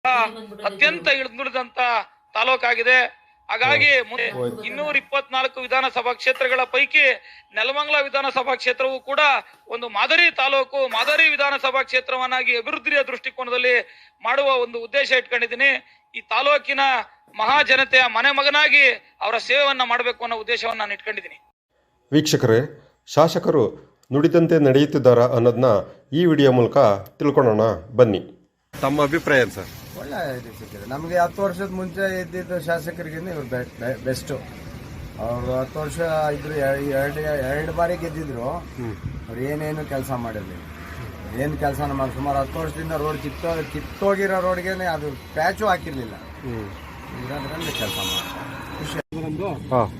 ಅತ್ಯಂತ ಹಿಂದುಳಿದಂತ ತಾಲೂಕಾಗಿದೆ. ಹಾಗಾಗಿ 224 ವಿಧಾನಸಭಾ ಕ್ಷೇತ್ರಗಳ ಪೈಕಿ ನೆಲಮಂಗಲ ವಿಧಾನಸಭಾ ಕ್ಷೇತ್ರವು ಕೂಡ ಒಂದು ಮಾದರಿ ತಾಲೂಕು, ಮಾದರಿ ವಿಧಾನಸಭಾ ಕ್ಷೇತ್ರವನ್ನಾಗಿ ಅಭಿವೃದ್ಧಿಯ ದೃಷ್ಟಿಕೋನದಲ್ಲಿ ಮಾಡುವ ಒಂದು ಉದ್ದೇಶ ಇಟ್ಕೊಂಡಿದ್ದೀನಿ. ಈ ತಾಲೂಕಿನ ಮಹಾಜನತೆಯ ಮನೆ ಮಗನಾಗಿ ಅವರ ಸೇವೆಯನ್ನ ಮಾಡಬೇಕು ಅನ್ನೋ ಉದ್ದೇಶವನ್ನು ನಾನು ಇಟ್ಕೊಂಡಿದ್ದೀನಿ. ವೀಕ್ಷಕರೇ, ಶಾಸಕರು ನುಡಿದಂತೆ ನಡೆಯುತ್ತಿದ್ದಾರಾ ಅನ್ನೋದನ್ನ ಈ ವಿಡಿಯೋ ಮೂಲಕ ತಿಳ್ಕೊಳ್ಳೋಣ ಬನ್ನಿ. ತಮ್ಮ ಅಭಿಪ್ರಾಯ ಸರ್? ಒಳ್ಳೆ ಇದು ಸಿಕ್ಕಿದೆ ನಮಗೆ. 10 ವರ್ಷದ ಮುಂಚೆ ಇದ್ದಿದ್ದ ಶಾಸಕರಿಗಿಂತ ಇವ್ರು ಬೆಸ್ಟು. ಅವರು 10 ವರ್ಷ ಇದ್ರು, ಎರಡು ಬಾರಿ ಗೆದ್ದಿದ್ರು. ಅವ್ರು ಏನೇನು ಕೆಲಸ ಮಾಡಿರಲಿಲ್ಲ. ಏನು ಕೆಲಸನ ಮಾಡಿ ಸುಮಾರು 10 ವರ್ಷದಿಂದ ರೋಡ್ ಕಿತ್ತೋಗಿರೋ ರೋಡ್ಗೆ ಅದು ಪ್ಯಾಚು ಹಾಕಿರ್ಲಿಲ್ಲ. ಇರೋದ್ರಲ್ಲಿ ಕೆಲಸ ಮಾಡ್ತಾರೆ. ಖುಷಿ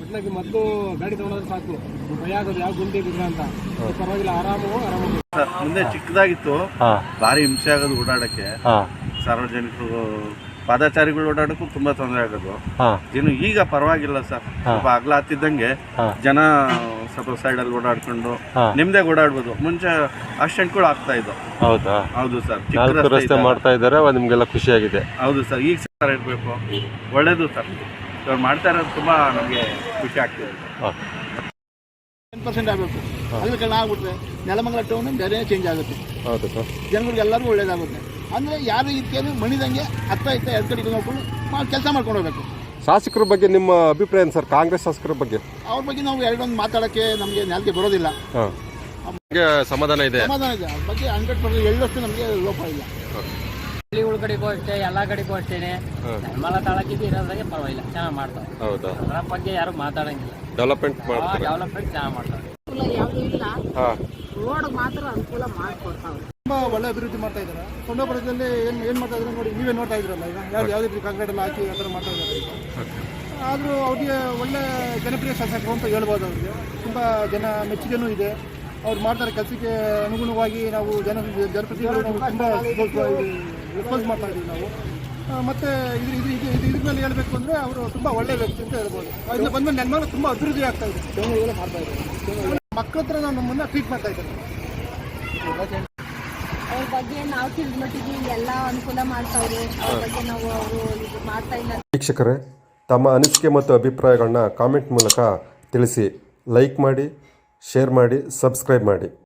ಒಟ್ಲಾಗಿ ಮೊದಲು ಗಾಡಿ ತಗೊಂಡ್ರೆ ಸಾಕು, ಭಯ ಆಗೋದು ಯಾವ ಗುಂಡಿ ಬಿದ್ರ ಅಂತ. ಪರವಾಗಿಲ್ಲ, ಆರಾಮು. ಮುಂದೆ ಚಿಕ್ಕದಾಗಿತ್ತು, ಭಾರಿ ಹಿಂಸೆ ಆಗೋದು ಓಡಾಡಕ್ಕೆ. ಸಾರ್ವಜನಿಕರು ಪಾದಚಾರಿಗಳು ಓಡಾಡಕ್ಕೂ ತುಂಬಾ ತೊಂದರೆ ಆಗೋದು. ಇನ್ನು ಈಗ ಪರವಾಗಿಲ್ಲ ಸರ್, ಸ್ವಲ್ಪ ಅಗಲ ಹತ್ತಿದ್ದಂಗೆ ಜನ ಸ್ವಲ್ಪ ಸೈಡಲ್ಲಿ ಓಡಾಡ್ಕೊಂಡು ನಿಮ್ದೇ ಓಡಾಡ್ಬೋದು. ಮುಂಚೆ ಆಕ್ಸಿಡೆಂಟ್ಗಳು ಆಗ್ತಾ ಇದ್ದು. ಹೌದಾ? ಹೌದು ಸರ್, ರಸ್ತೆ ಮಾಡ್ತಾ ಇದ್ದಾರೆ, ನಿಮ್ಗೆಲ್ಲ ಖುಷಿಯಾಗಿದೆ. ಹೌದು ಸರ್, ಈಗ ಸರ್ ಇರಬೇಕು, ಒಳ್ಳೇದು ಸರ್. ಇವ್ರು ಮಾಡ್ತಾ ಇರೋದು ತುಂಬಾ ನಮಗೆ ಖುಷಿ ಆಗ್ತಿದೆ. 10% ಆಗಬೇಕು, ಅಲ್ಲಿ ಕಡೆ ಆಗ್ಬಿಟ್ರೆ ನೆಲಮಂಗಲ ಟೌನ್ ಬೇರೆ ಚೇಂಜ್ ಆಗುತ್ತೆ. ಹೌದು ಸರ್, ಜನಗಳಿಗೆ ಎಲ್ಲರಿಗೂ ಒಳ್ಳೇದಾಗುತ್ತೆ. ಅಂದರೆ ಯಾರು ಇದಕ್ಕೆ ಮಣಿದಂಗೆ ಅರ್ಥ ಇತ್ತ ಎರಡು ಕಡೆಗೆ ನೋಡ್ಕೊಂಡು ಕೆಲಸ ಮಾಡ್ಕೊಂಡು ಹೋಗ್ಬೇಕು. ಶಾಸಕರ ಬಗ್ಗೆ ನಿಮ್ಮ ಅಭಿಪ್ರಾಯ ಏನು ಸರ್? ಕಾಂಗ್ರೆಸ್ ಶಾಸಕರ ಬಗ್ಗೆ ಅವ್ರ ಬಗ್ಗೆ ನಾವು ಎರಡೊಂದು ಮಾತಾಡೋಕ್ಕೆ ನಮಗೆ ನಾಲ್ಗೆ ಬರೋದಿಲ್ಲ. ಸಮಾಧಾನ ಇದೆ, ಸಮಾಧಾನ ಇದೆ. ಅವ್ರ ಬಗ್ಗೆ 100% ಎಳ್ಳಷ್ಟು ನಮಗೆ ಲೋಪ ಇಲ್ಲ. ಹಳ್ಳಿಗಳ ಕಡೆಗೂ ಅಷ್ಟೇ, ಎಲ್ಲ ಕಡೆಗೂ ಅಷ್ಟೇನೆ. ನಿರ್ಮಲ ತಾಲೂಕಿಗೆ ಇರೋದ್ರಾಗೆ ಪರವಾಗಿಲ್ಲ, ಚೆನ್ನಾಗಿ ಮಾಡ್ತಾರೆ. ಹೌದಾ? ಅದರ ಬಗ್ಗೆ ಯಾರು ಮಾತಾಡಂಗಿಲ್ಲ. ಡೆವಲಪ್ಮೆಂಟ್ ಚೆನ್ನಾಗಿ ಮಾಡ್ತಾರೆ. ಯಾವುದೂ ಇಲ್ಲ, ರೋಡ್ ಮಾತ್ರ ಅನುಕೂಲ ಮಾಡಿಕೊಡ್ತಾವ್ರೆ. ತುಂಬ ಒಳ್ಳೆ ಅಭಿವೃದ್ಧಿ ಮಾಡ್ತಾ ಇದ್ದಾರೆ. ಕೊಂಡಾಪುರದಲ್ಲಿ ಏನು ಮಾಡ್ತಾ ಇದ್ದಾರೆ ನೋಡಿ, ನೀವೇ ನೋಡ್ತಾ ಇದ್ರಲ್ಲ. ಈಗ ಯಾವುದೇ ರೀತಿ ಕಾಂಕ್ರೀಟ್ ಎಲ್ಲ ಹಾಕಿ ಆ ಥರ ಮಾಡ್ತಾ ಇದ್ದಾರೆ. ಆದರೂ ಅವ್ರಿಗೆ ಒಳ್ಳೆ ಜನಪ್ರಿಯ ಶಾಸಕರು ಅಂತ ಹೇಳ್ಬೋದು. ಅವ್ರಿಗೆ ತುಂಬ ಜನ ಮೆಚ್ಚುಗೆನೂ ಇದೆ. ಅವ್ರು ಮಾಡ್ತಾರೆ ಕೆಲಸಕ್ಕೆ ಅನುಗುಣವಾಗಿ. ನಾವು ಜನಪ್ರತಿನಿಧಿಗಳು ನಾವು ತುಂಬ ರೆಸ್ಪಾನ್ಸ್ ಮಾಡ್ತಾ ಇದ್ದೀವಿ ನಾವು. ಮತ್ತು ಇದ್ರ ಮೇಲೆ ಹೇಳಬೇಕು ಅಂದರೆ ಅವರು ತುಂಬ ಒಳ್ಳೆ ವ್ಯಕ್ತಿ ಅಂತ ಹೇಳ್ಬೋದು. ಅದನ್ನ ಬಂದು ನೆಲಮಂಗಲ ತುಂಬ ಅಭಿವೃದ್ಧಿ ಆಗ್ತಾ ಇದೆ. ಬೆಂಗಳೂರು ಮಾಡ್ತಾ ಇದ್ದಾರೆ. ಮಕ್ಕಳ ಹತ್ರ ನಾವು ನಮ್ಮನ್ನು ಟ್ರೀಟ್ ಮಾಡ್ತಾ ಇದ್ದಾರೆ. ಅವ್ರ ಬಗ್ಗೆ ನಾವು ತಿಳಿದ್ಮಟ್ಟಿಗೆ ಎಲ್ಲ ಅನುಕೂಲ ಮಾಡ್ತಾವ್ರೆ. ಅವ್ರ ಬಗ್ಗೆ ನಾವು ಅವರು ಇದು ಮಾಡ್ತಾ ಇಲ್ಲ. ವೀಕ್ಷಕರೇ, ತಮ್ಮ ಅನಿಸಿಕೆ ಮತ್ತು ಅಭಿಪ್ರಾಯಗಳನ್ನ ಕಾಮೆಂಟ್ ಮೂಲಕ ತಿಳಿಸಿ. ಲೈಕ್ ಮಾಡಿ, ಶೇರ್ ಮಾಡಿ, ಸಬ್ಸ್ಕ್ರೈಬ್ ಮಾಡಿ.